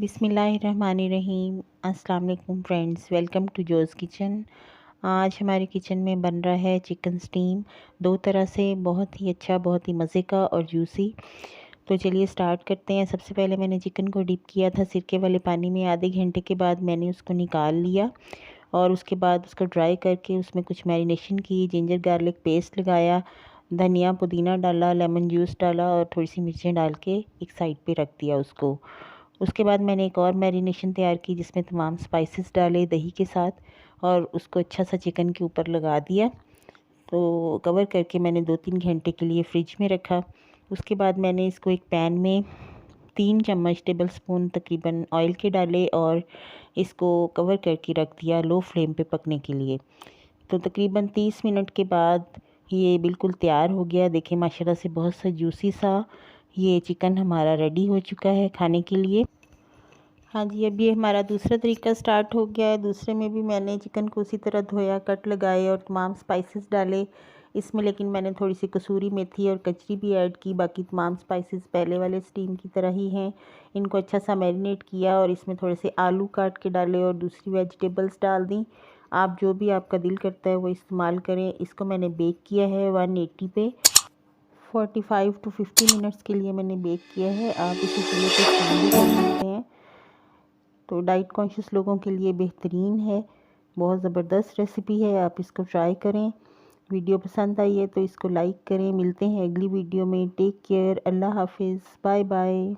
बिस्मिल्लाहिर्रहमानिर्रहीम। अस्सलाम वालेकुम फ्रेंड्स, वेलकम टू जोज़ किचन। आज हमारे किचन में बन रहा है चिकन स्टीम, दो तरह से, बहुत ही अच्छा, बहुत ही मज़े का और जूसी। तो चलिए स्टार्ट करते हैं। सबसे पहले मैंने चिकन को डिप किया था सिरके वाले पानी में। आधे घंटे के बाद मैंने उसको निकाल लिया और उसके बाद उसको ड्राई करके उसमें कुछ मैरिनेशन की, जिंजर गार्लिक पेस्ट लगाया, धनिया पुदीना डाला, लेमन जूस डाला और थोड़ी सी मिर्चें डाल के एक साइड पे रख दिया उसको। उसके बाद मैंने एक और मैरिनेशन तैयार की जिसमें तमाम स्पाइसेस डाले दही के साथ और उसको अच्छा सा चिकन के ऊपर लगा दिया। तो कवर करके मैंने 2-3 घंटे के लिए फ्रिज में रखा। उसके बाद मैंने इसको एक पैन में 3 चम्मच टेबल स्पून तकरीबन ऑयल के डाले और इसको कवर करके रख दिया लो फ्लेम पे पकने के लिए। तो तकरीबन 30 मिनट के बाद ये बिल्कुल तैयार हो गया। देखिए माशाल्लाह से बहुत सा जूसी सा ये चिकन हमारा रेडी हो चुका है खाने के लिए। हाँ जी, अब ये हमारा दूसरा तरीका स्टार्ट हो गया है। दूसरे में भी मैंने चिकन को उसी तरह धोया, कट लगाए और तमाम स्पाइसेस डाले इसमें, लेकिन मैंने थोड़ी सी कसूरी मेथी और कचरी भी ऐड की। बाकी तमाम स्पाइसेस पहले वाले स्टीम की तरह ही हैं। इनको अच्छा सा मैरिनेट किया और इसमें थोड़े से आलू काट के डाले और दूसरी वेजिटेबल्स डाल दी। आप जो भी आपका दिल करता है वो इस्तेमाल करें। इसको मैंने बेक किया है 180 पे 45 टू 50 मिनट्स के लिए मैंने बेक किया है। आप इसे चूल्हे पे स्टीम भी कर सकते हैं। तो डाइट कॉन्शियस लोगों के लिए बेहतरीन है, बहुत ज़बरदस्त रेसिपी है, आप इसको ट्राई करें। वीडियो पसंद आई है तो इसको लाइक करें। मिलते हैं अगली वीडियो में। टेक केयर, अल्लाह हाफिज़, बाय बाय।